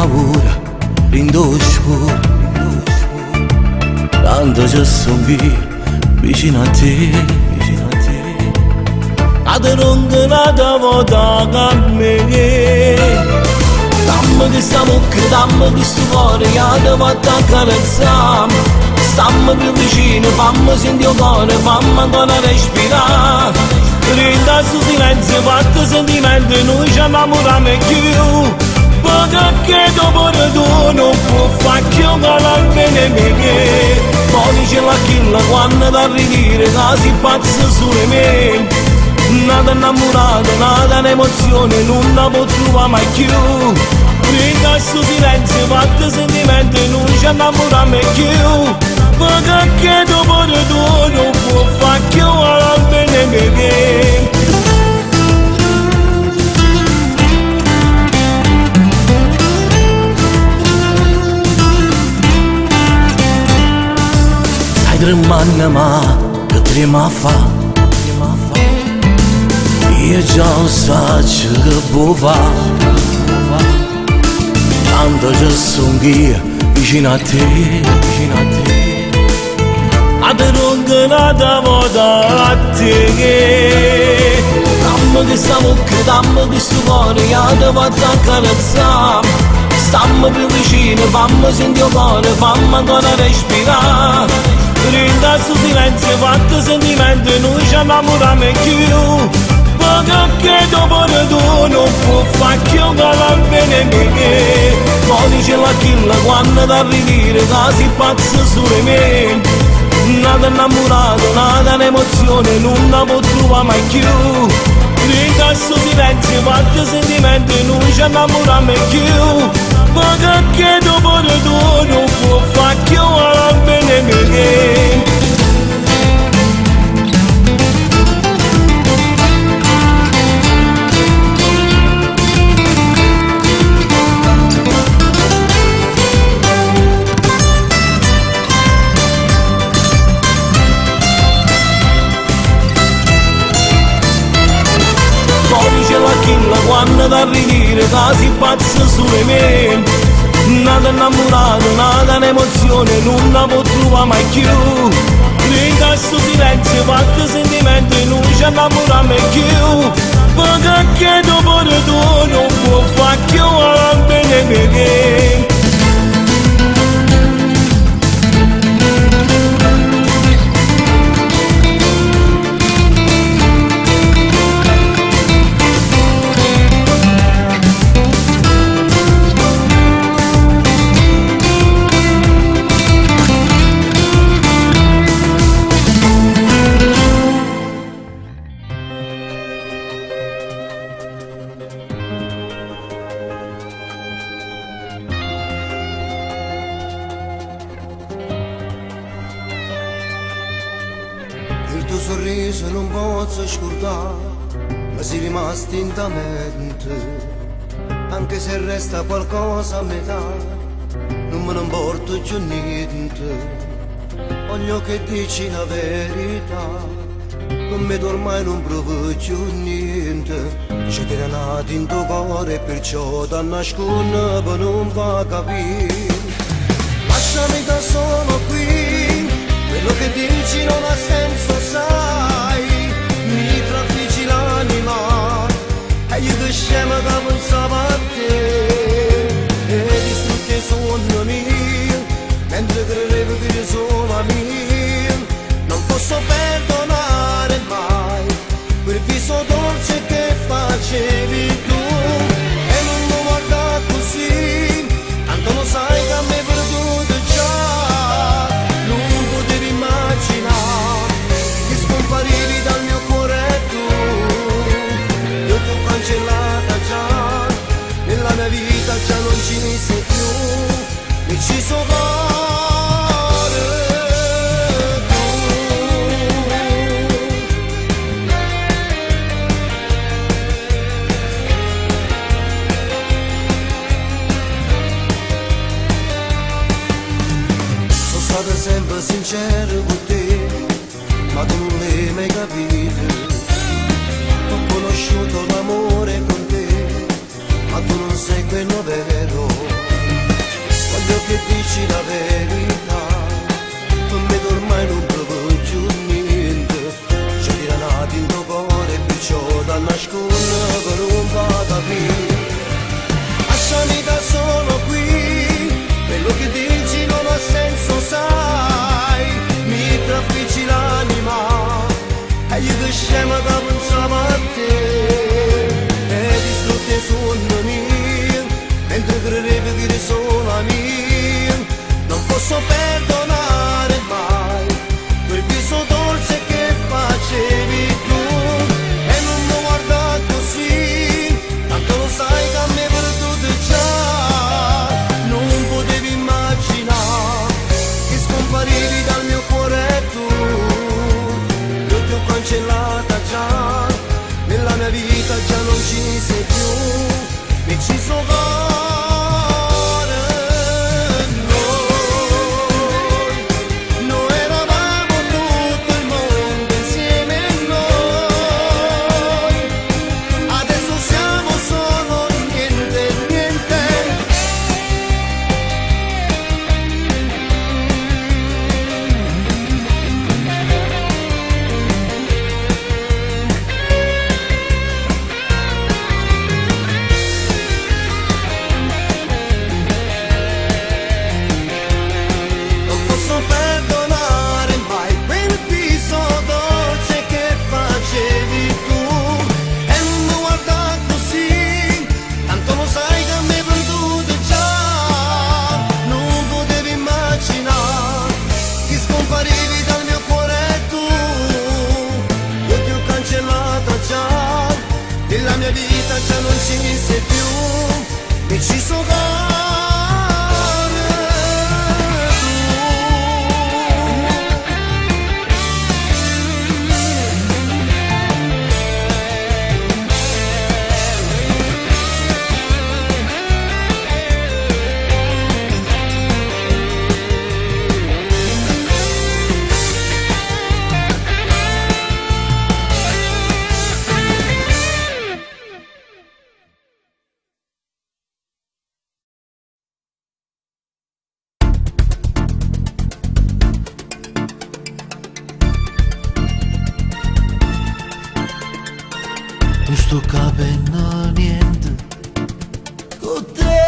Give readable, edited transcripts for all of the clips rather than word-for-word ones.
paura, rindoșuri. Tanto ci sono vicino a te. Adorando nada vota a me. Dammi che sta mucca, dammi che sto cuore, che ti vado a carezzare. Stammi più vicino, fammi sentire il cuore, fammi ancora respirare. Rinda sto silenzio, fatto sentimento, noi ci innamoriamo più. Perché dopo tu non può fare più con la bene mia. Poi dice la killa quando ti arrivi, che si pazza su di me. Nada innamorato, nada un'emozione, non la può trovare mai più. Rinda sto silenzio, fatto sentimento, non ci innamoriamo più. Perché dopo tu non può fare più la bene mia. Tremando ma che trema fa. Io già so che può fare. Tanto ci sono io vicino a te. Adorando vota a te. Dammi che sta mucca, dammi che sto cuore, che ti vado a carezzare. Stammi più vicino, fammi sentire il cuore, fammi ancora respirare. Rinda sto silenzio, fatto sentimento, noi ci innamoriamo più. Perché dopo tu non può fare più con la bene mia. Poi dice la killa quando ti arrivi, che si pazza su di me. Nada innamorato, nada un'emozione, non la può trovare mai più. Rinda sto silenzio, fatto sentimento, noi ci innamoriamo più. Perché dopo tu non può fare più la bene mia. Quando ti arrivi, che si pazza su di me. Nada innamorato, nada un'emozione, non la può trovare mai più. Rinda sto silenzio, fatto sentimento, noi ci innamoriamo più. Perché dopo tu non può fare più la bene mia. Il tuo sorriso non posso scordare, ma sei rimasto in mente. Anche se resta qualcosa a metà, non me ne importa più niente. Voglio che dici la verità, non mi ormai non provo più niente. C'è te nato in tuo cuore, perciò ti nascondo per non fa capire. Lasciami da solo qui, quello che dici non ha senso, sai. Mi trafiggi l'anima e io che scemo che pensavo a te. E distrutti i sogni miei, mentre credevo che eri solo a me. Non posso perdonare mai quel viso dolce che facevi tu. E non mi guarda così, tanto lo sai che a me è perduto già. Che scomparivi dal mio cuore tu, io ti ho cancellata già, nella mia vita già non ci sei più, mi ci so cuore tu. Sono stato sempre sincero con te, ma tu non l'hai mai capito. Ho conosciuto l'amore con te, ma tu non sei quello vero. che dici la verità, per me ormai non provo più niente, c'è granati in tuo cuore, perciò da nascondere per un vada via. Lasciami da solo qui, quello che dici non ha senso, sai, mi traffici l'anima, e io che scema che pensavo a te, e distrutti i sogni miei, mentre credevi che sono amici, non posso perdonare mai, quel viso dolce che facevi tu, e non mi guarda così, tanto lo sai che a me perduto già, non potevi immaginare, che scomparivi dal mio cuore tu, io ti ho cancellata già, nella mia vita già non ci sei più, mi ci sono noi eravamo tutto il mondo insieme a noi, adesso siamo solo niente, niente. Non posso perdonare mai quel viso dolce che facevi tu, e non mi guarda così, tanto lo sai che a me perduto già, non potevi immaginare, che scomparivi dal mio cuore tu, io ti ho cancellata già, nella mia vita già non ci sei più, mi ci sono non sto capendo niente, con te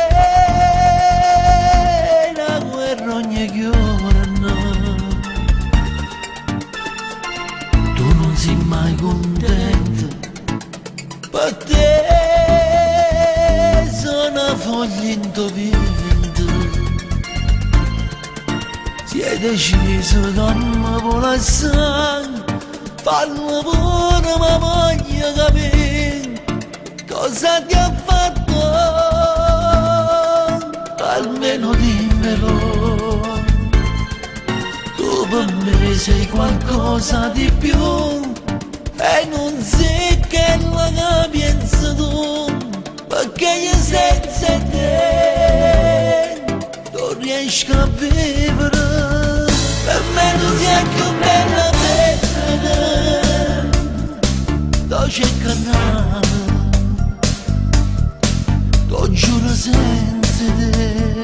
la guerra ogni giorno, tu non sei mai contento, per te sono foglie in tuo vento, si è deciso che non mi vuole sangue, fallo pure ma voglio capire cosa ti ha fatto, almeno dimmelo, tu per me sei qualcosa di più, e non sei che la pensi tu, perché io senza te non riesco a vivere, per me tu sei più bella dolce e canale, lo giuro senza te,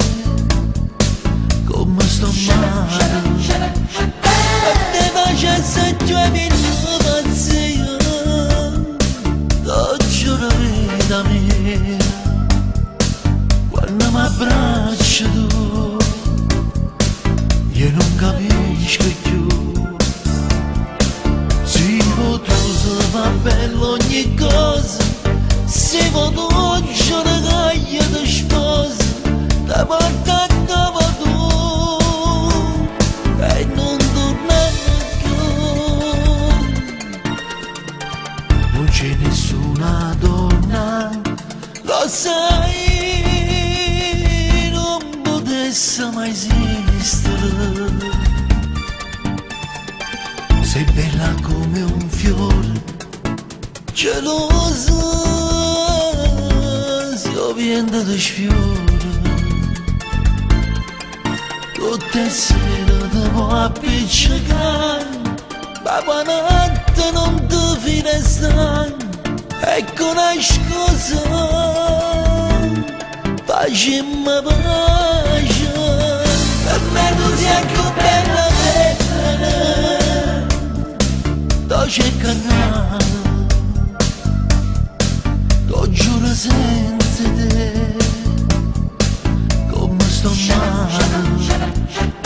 come sto male, e te facessi 2000 pazzia, lo giuro vita mia, quando mi abbracci tu, io non capisco più. Va bello ogni cosa, se vado un giorno che io ti sposo, ti porto a dove tu, e non tornare più. Non c'è nessuna donna, lo sai, non potesse mai esistere, sei bella come un fiore, gelosa, sovviendo di sfiore, tutte sere ti può appiccicare, ma notte non ti finestra, ecco una scusa, facciamo pace. per me tu sei più bella della c'è canale, lo giuro senza te, come sto male. E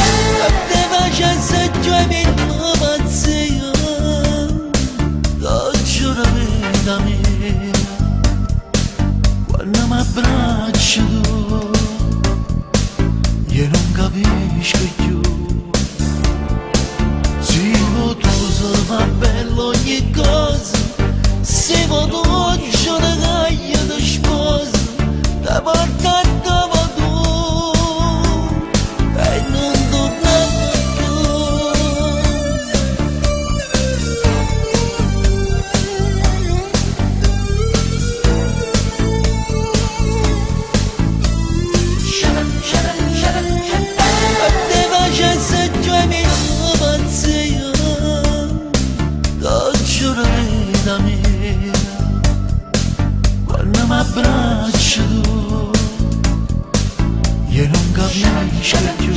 te facessi già mi pazzia, lo giuro vita mia, quando mi abbracci tu, io non capisco più. Se tu fa bello ogni cosa, se tu giuro che io ti sposo, ti porto a dove tu e non tornare più. E te facessi già mi pazzia, lo giuro vita mia, quando mi abbracci tu, io non capisco più.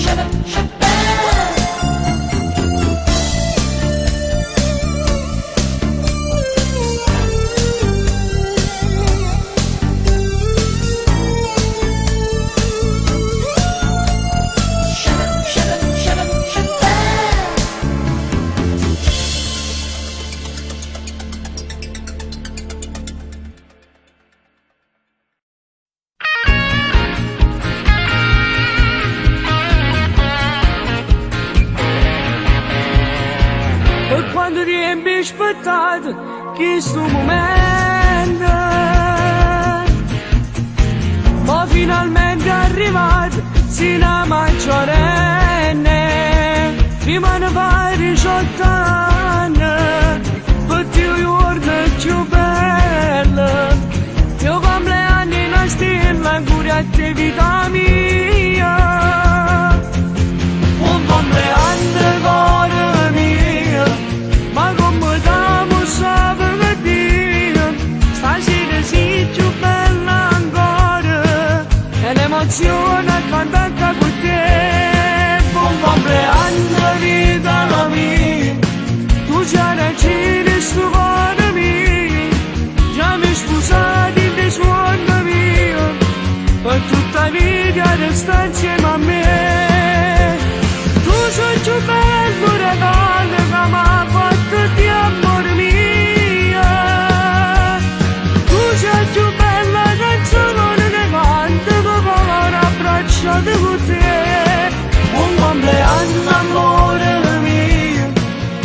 E quando riempi aspettato questo momento, ma finalmente è arrivato sino a maggiorenne, prima ne fai 18 anni, per te il giorno più bello, io compleanno in una stella ancora a te vita mia, un compleanno cuore mio. Ma come t'amo sapere Dio, stasera sei più bella ancora, e l'emozione a cantare con te. Buon compleanno vita mia, tu già ragioni sto cuore mio, già mi scusati dei suoni mio, per tutta la vita resta insieme a me. Tu sei più bello regalo che mi ha fatto di amore mio, tu sei più bella canzone che canto dopo aver abbracciato con te. Buon compleanno amore mio,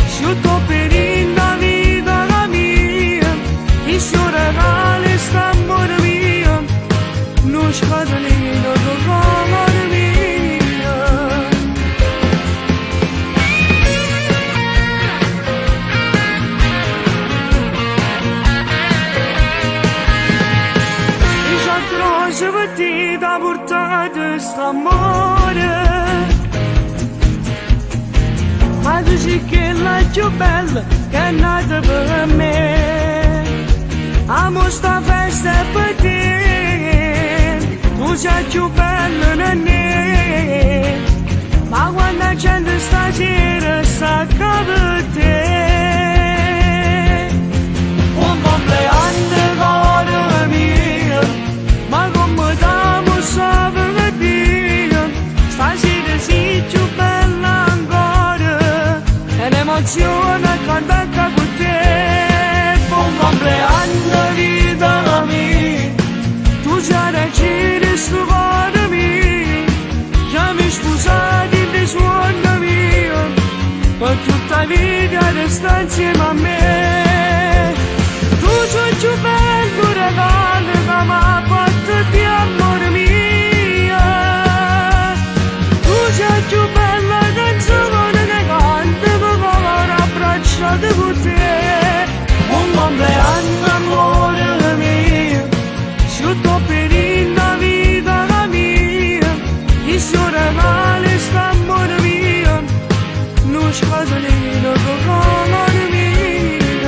su tuo per la vita mia, il suo regalo sta amore mio, non scatolino con amore mio. Se per te t'ha portato st'amore, ma tu sei che la più bella che è nata per me. Amo sta festa per te, tu sei più bella di me, ma quando la gente stasera sa che per te. Un compleanno cuore mio, ma come t'amo sapere Dio, stasera sei più bella ancora, e l'emozione a cantare con te. Buon compleanno vita mia, tu già ragioni sto cuore mio, già mi scusati dei suoni mio, per tutta la vita resta insieme a me. Tu sei più bello regalo che mi ha fatto di amore mio, tu sei più bella canzone che canto dopo aver abbracciato con te. Buon compleanno amore mio, su tuo per la vita mia, il suo regalo sta amore mio, non scatolino con amore mio.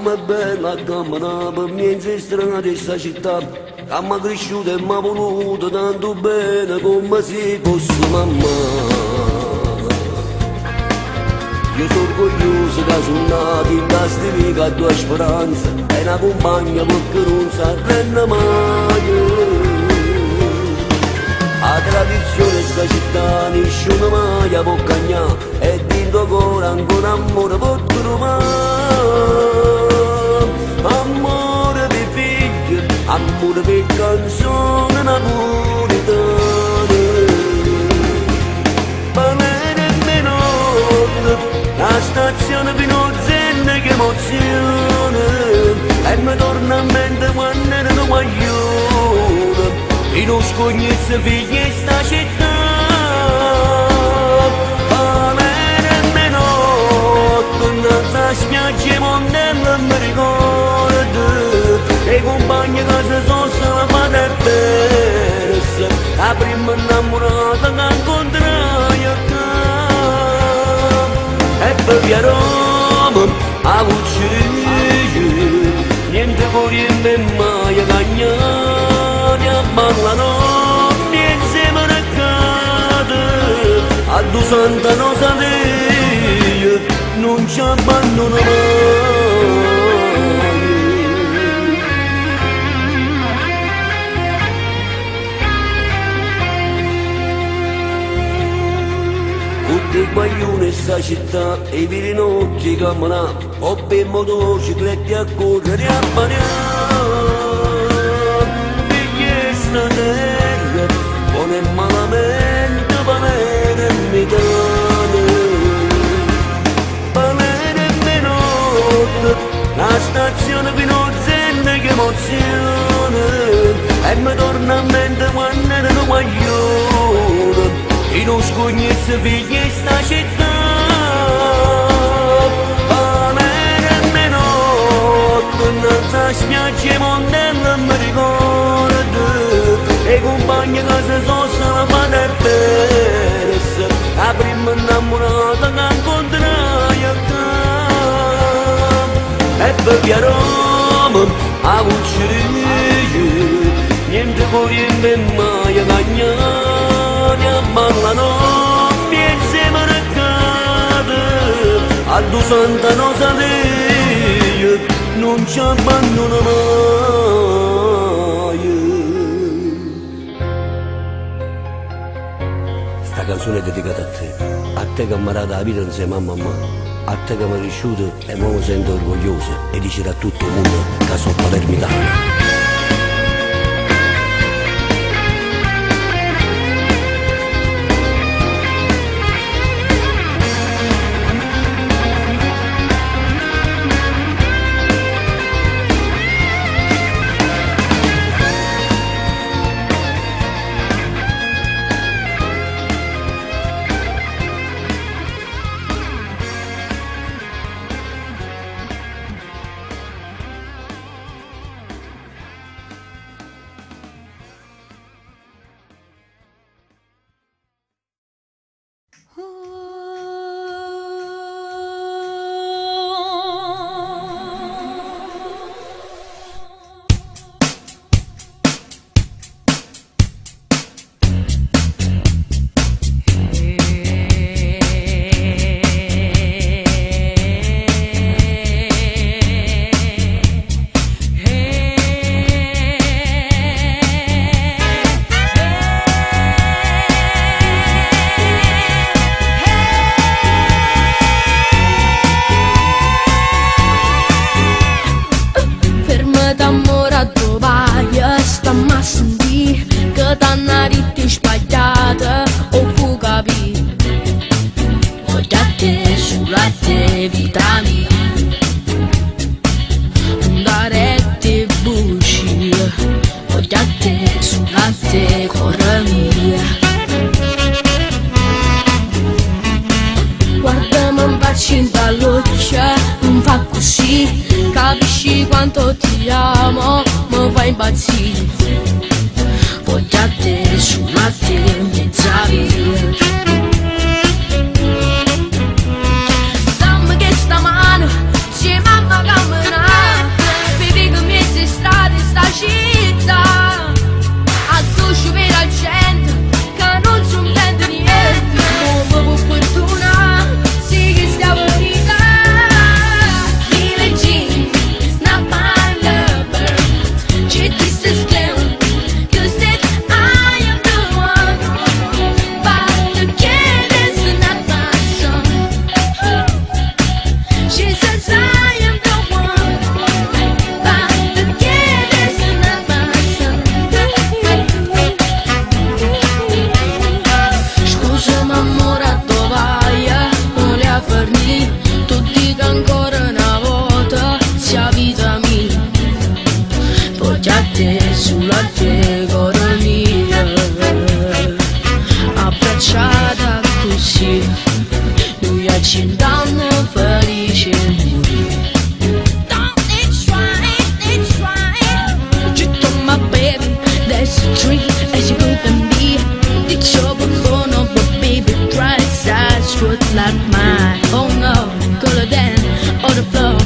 com'è bella cammina per miei strana di sta città, che mi ha cresciuto e mi ha voluto tanto bene come se fosse mamma. Io sono orgoglioso che sono nato in questa vita a tua speranza, è una compagna perché non si arrende mai. La tradizione sta città nessuno mai può cagnare, e dentro cuore ancora amore può trovare. Amore per figli, amore per canzone napoletane. Palene e menotte, la stazione Pinozzenna che emozione, e mi torna a mente quando ero guaglione. E non scognesse figli in sta città. Palene e menotte, nella spiaggia monella mi ricordo, e i compagni che si sono salvati e perse, la prima innamorata che incontrai a casa. E per via Roma, a Vuccici, niente fuori in me mai cagnare. Ballano insieme a cade, a due santa rosa Dio non ci abbandono mai. Tutti i guaglioni in sta città, e i veri notti camminano, o per motociclette a correre a bagnare. Terra, buona e malamente, palene e mitane. Palene e menotte, la stazione Pinozzenna che emozione, e mi torna a mente quando ero guaglione, e non scognesse figli in sta città. Palene e menotte, nella spiaggia monella mi ricordo, e i compagni che si sono salvati e perse, la prima innamorata che incontrai a casa. E per via Roma, a Vuccici, niente fuori in me mai cagnare. A ballano insieme a cade, a due santa rosa Dio non ci abbandono mai. Questa canzone è dedicata a te che mi ha dato la vita insieme a mamma, a te che mi è cresciuto e mi sento orgoglioso, e dicere a tutto il mondo che sono palermitano. Capisci quanto ti amo, mi fai impazzire. Poggiate sulla te mezza via. Dammi che sta mano, se mamma cammina. și nu ia cindană fărișe muri. It's right, you told my baby that's a dream as you go and be. It's your bone of a baby bright size foot like mine. Oh no, color than all the floor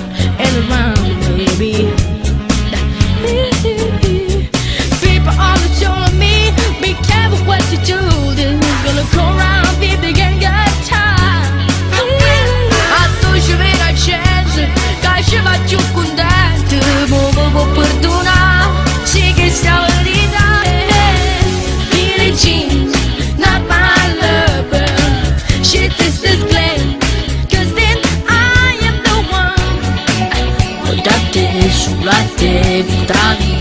and around, baby. People always telling me, be careful what you do. This is gonna go round, baby, ain't got time. I thought you made a chance, ca și va ciu cundat. Mă vă perdona, și că stau ridare. Billie Jean, not my lover. She thinks this claim, 'cause then I am the one. Guardate sulla te vitamin.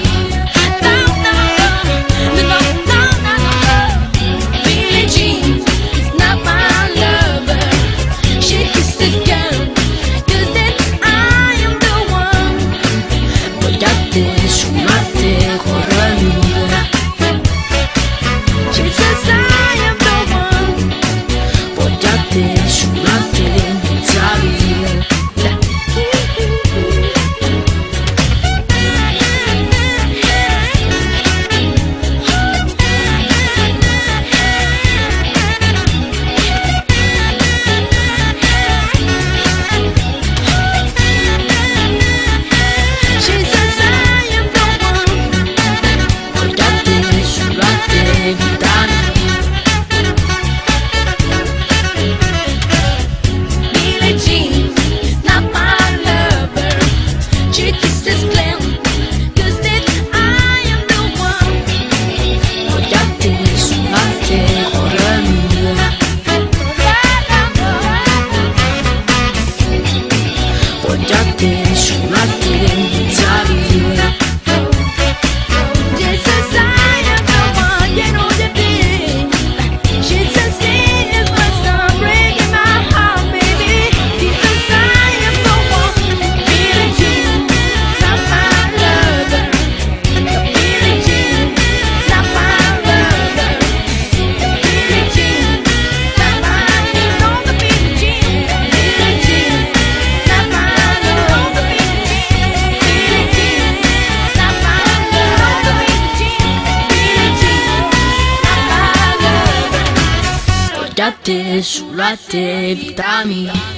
Guardate sulla te vitamina.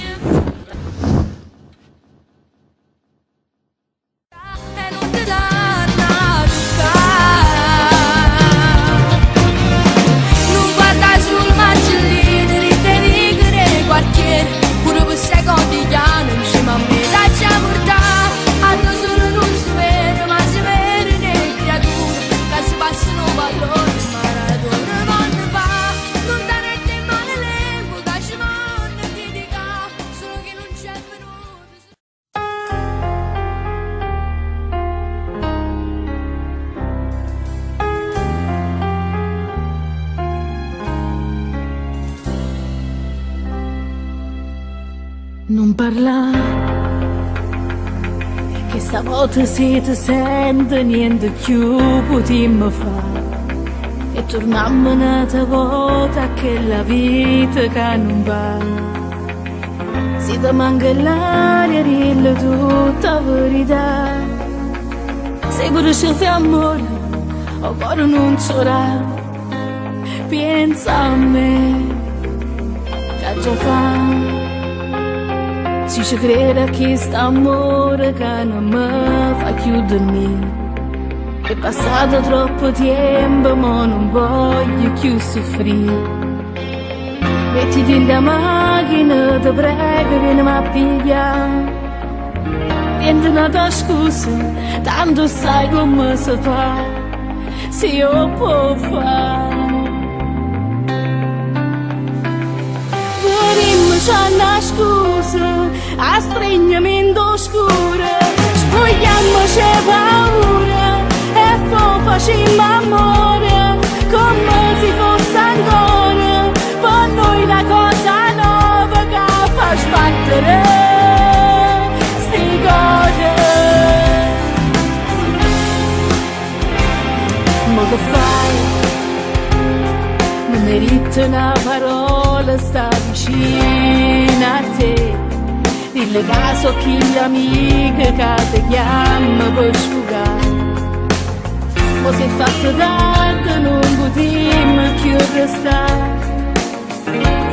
Non parla, che stavolta se ti sente niente più potremmo fare. E tornammo un'altra volta che la vita che non va. Se ti manca l'aria, dillo tutta la verità. Se pure ci fai amore, o cuore non sarà. Pensa a me, che già fa. Si ci crede che st'amore che non mi fa più dormire. È passato troppo tempo ma non voglio più soffrire. Mettiti in la macchina, ti prego vieni a pigliare. Niente una tua scusa, tanto sai come si fa. Se io può fare. C'è una scusa, a stringimento oscuro, spogliamoci paura e poi facciamo amore come se fosse ancora per noi una cosa nuova che fa sbattere sti cose. Ma che fai? Non merito una parola vuole sta vicino a te. Dille che so chi gli amici che ti chiama per sfugare. Ma se fatto tardi non potremmo più restare.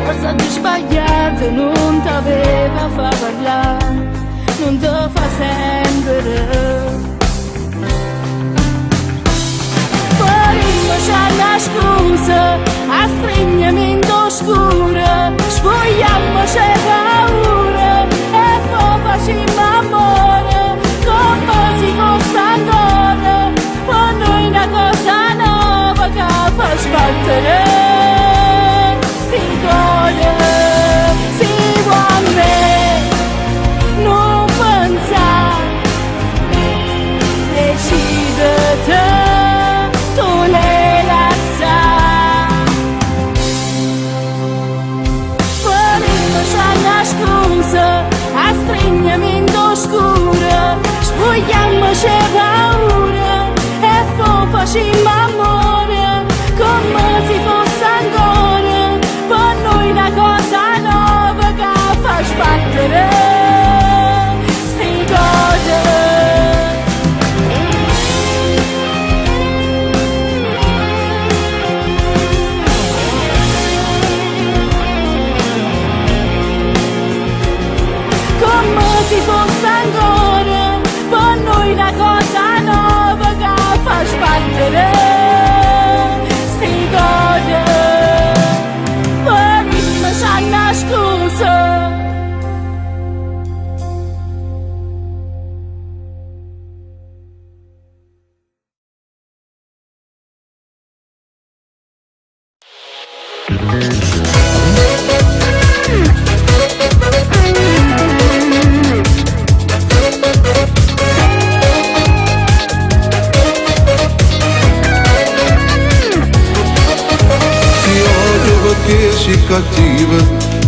Forse ti sbagliato, non t'aveva fa parlare, non ti fa sentire. C'è una scusa, a stringimento scuro, spogliamoci paura e poi facciamo amore, come si fosse ancora, per noi una cosa nuova che fa sbattere sti cuore, si può a me non pensare, decidete. Scusa, a stringimento scuro, spogliamoci paura e poi facciamo amore, come si fosse ancora, per noi una cosa nuova che fa sbattere sti cose. Si fosse ancora per noi una cosa nuova che fa sbattere sti cose. Per me c'è una scusa. Si cattiva,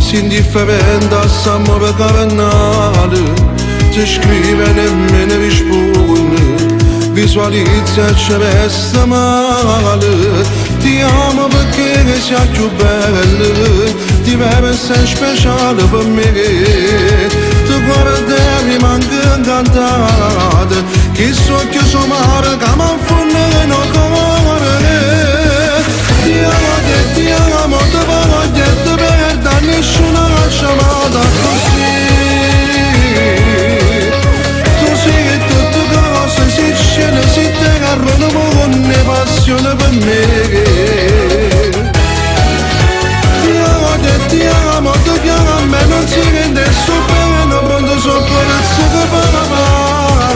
si indifferente, s'amore carnale, ti scrive nemmeno risponde, visualizza e ci resta male. Ti amo perché sei più bella, ti vedo sei speciale per me. Tu guardi manca incantata, che so che sono male, che mi affonda in cuore. Ti amo, ti voglio detto per da nessuna chiamata così. Tu sei tutto cosa, si scende, si te agarrano con passione per me. Ti amo, tu chiama a me, non si rende bene, pronto soccorso che parla.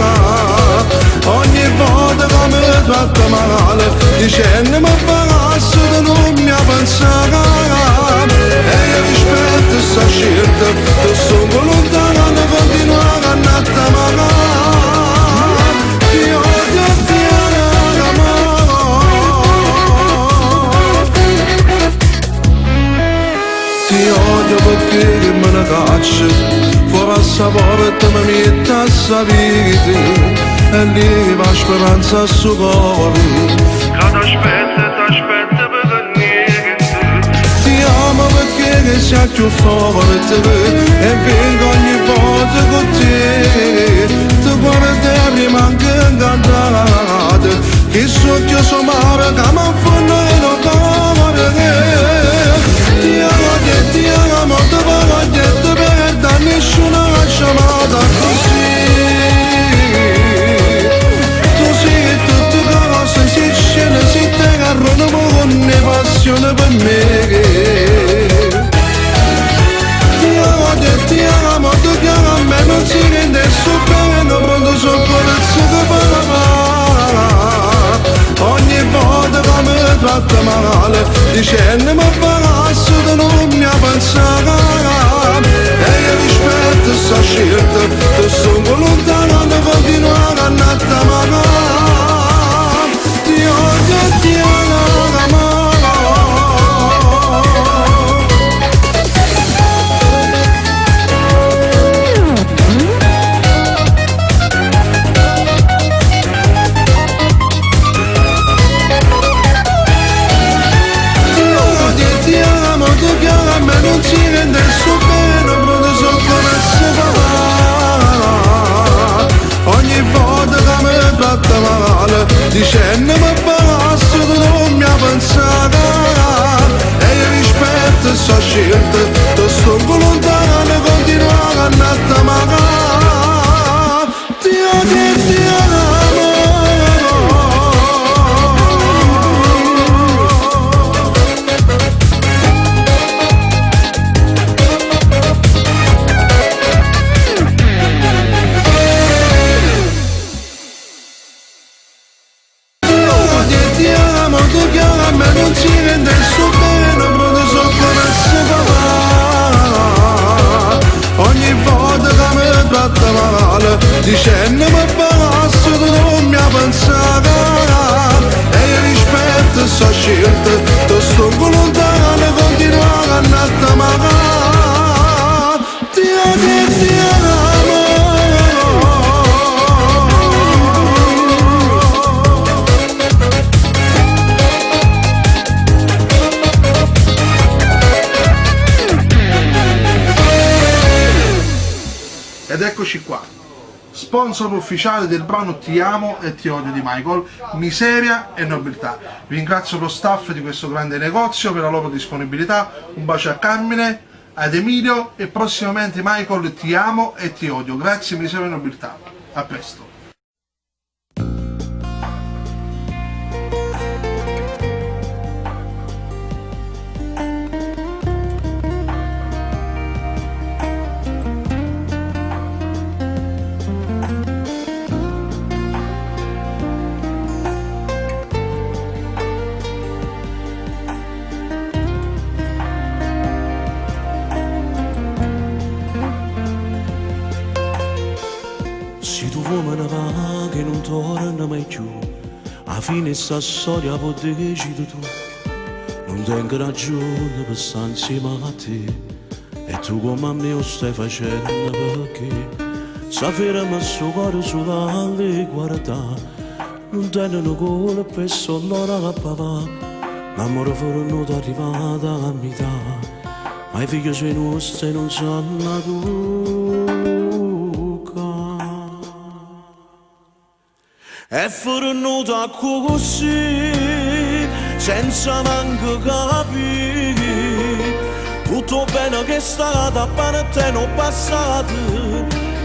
Ogni volta che mi tratta male, dicendo mi pagasse di non mi pensare. E io rispetto sta scelta, tu sono lontana da continuare a andare magari. Ti odio, ti amo. Ti odio perché me ne caccio, fuori a sapore e mi mette a sapere. E lì va speranza al suo cuore, che t'aspetta per niente. Ti amo perché sei più forte e vengo ogni volta con te. Tu guardi manca incantata, che so che sono male, che mi affonda in cuore. Ti amo, ti voglio detto per da nessuna chiamata così. Si te agarrano con passione per me. Ti amo, tu chiama a me, non si rende bene, pronto soccorso che parla. Ogni volta che mi tratta male, dicendo mi pagasse di non mi pensare. E io rispetto sta scelta, tu sono lontano da continuare a andare magari. Ti odio, ti amo. Ti amo, tu chiama a me, non si rende il suo bene, pronto soccorso papà. Ogni volta che mi tratta male, dicendomi basta, tu non mi hai pensato. E io rispetto e so scelte, ti sto lontano, continuare a andare magari. Ti amo, ti amo. Non si rende il suo bene, pronto soccorso papà. Ogni volta che mi tratta male, dicendomi basta, tu non mi hai pensato. E io rispetto e so scelte, ti sto lontano, continuare a andare magari. Ti amo, ti amo. Ed eccoci qua, sponsor ufficiale del brano Ti amo e ti odio di Michael, miseria e nobiltà. Vi ringrazio lo staff di questo grande negozio per la loro disponibilità, un bacio a Carmine, ad Emilio e prossimamente Michael Ti amo e ti odio. Grazie miseria e nobiltà, a presto. Se tu vuoi me ne va che non torna mai più, alla fine sta storia può decidere tu. Non tengo ragione per stare insieme a te, e tu come a me lo stai facendo perché sapere sto cuore solo alle guarda. Non tengono colpa e sono l'ora che papà, l'amore fornuto arrivata a metà, ma i figli suoi nostri non sanno tu. È fornuta così, senza manco capire tutto bene che è stato a parte non passato,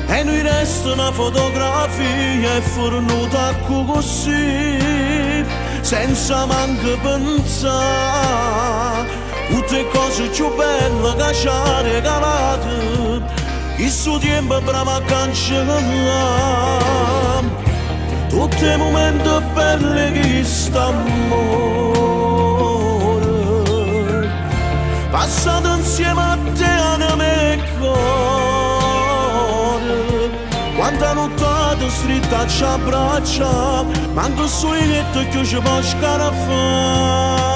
e noi resta una fotografia. È fornuta così, senza manco pensare tutte cose più belle che ci ha regalato il suo tempo bravo a cancellare. Tutti i momenti belli che sta amore passato insieme a te a me cuore. Quanta nottata stritta ci abbraccia, manco su il letto che ci può scarafare.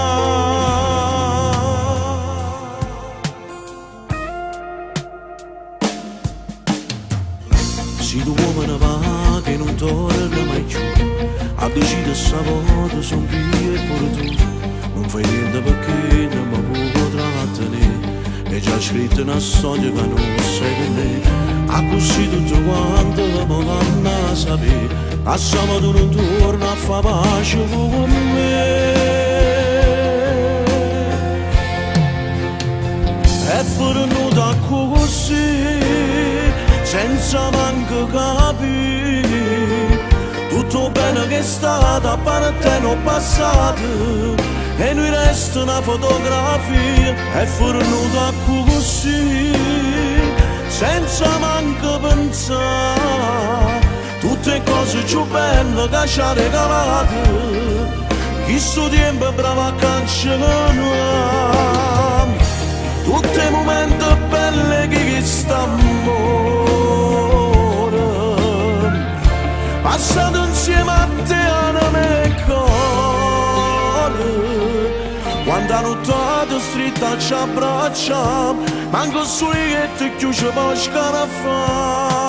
Se tu uomo ne va che non torna mai più, a decidere stavolta son qui e pure tu. Non fai niente perché non mi può trattenere, è già scritto una storia che non sai per me. A così tutto quanto mi vanno a sapere, a sabato non torna a fare pace con me. È fornuta così, senza manco capire tutto bene che è stato a parte non passato, e noi resta una fotografia. È fornuta così, senza manco pensare tutte cose più belle che ci ha regalato questo tempo bravo a cancellare. Tutti i momenti belli che sta amore passato insieme a te a me cuore. Quando la nottata stritta ci abbraccia, manco su il letto che ci può scarafare.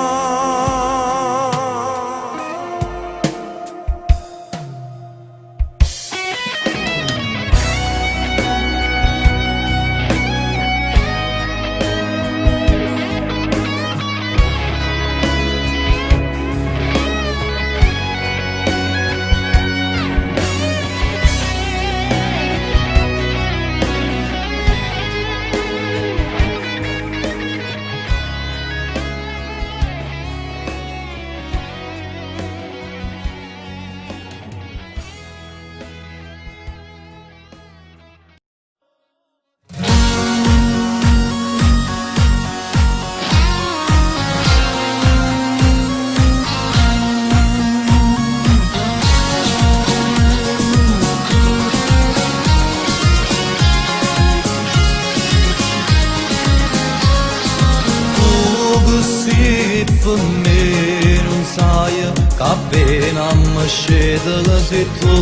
per me non sai che appena mi scende sei tu.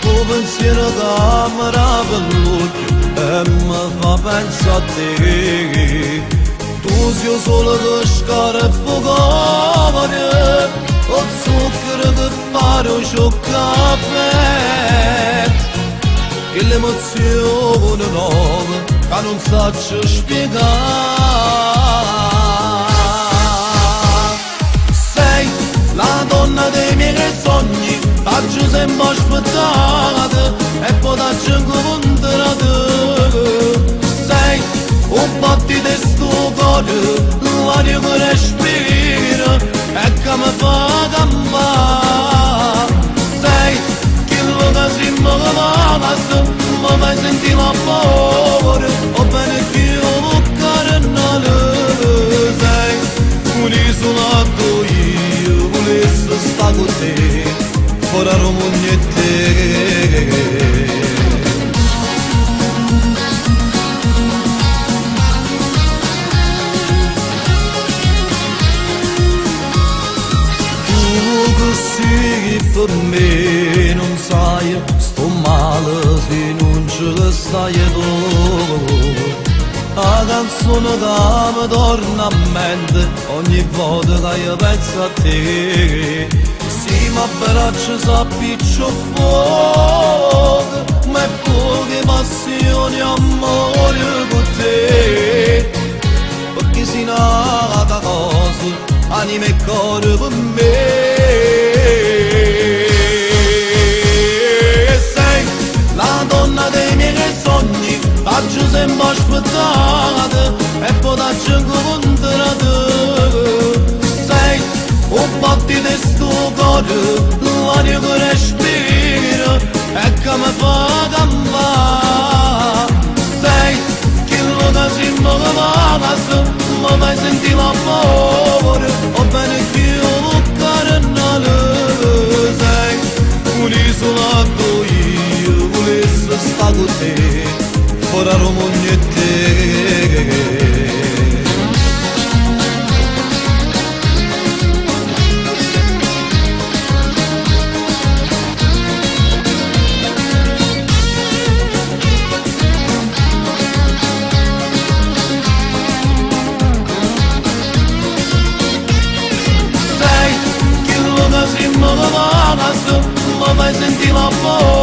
Un pensiero che mi rapa l'occhio e mi fa pensare a te. Tu sei solo che scarafugare o zucchero che fare un caffè. E l'emozione nuova che non saprei spiegare. Sei la donna dei miei sogni, faccio sempre aspettata e poi ti incontrata. Sei un battito di sto cuore, l'aria che respira e che mi fa campare. Sei quello che si mi basta, mi fai sentire l'amore, o bene che io carnale. Sei un'isola che io volessi stare con te, fuori a Romagna e te. Sì, per me non sai, sto male se non ce la sai tu. La canzone che mi torna a mente ogni volta che io penso a te. Sì, ma braccia s'appiccio fuoco, ma è poche passioni e amore con te. Perché si nata cosa, anima e cuore per me. Sei la donna dei miei sogni, faccio sempre aspettata e poi ti incontrata. Sei un battito di sto cuore, l'aria che respira e che mi fa campare. Sei quello che si mi basta, mi fai sentire l'amore, o bene che io carnale. Sei un'isola che io volessi stare con te, fuori a Romagna e te. Si mi basta, mi fai sentire l'amore,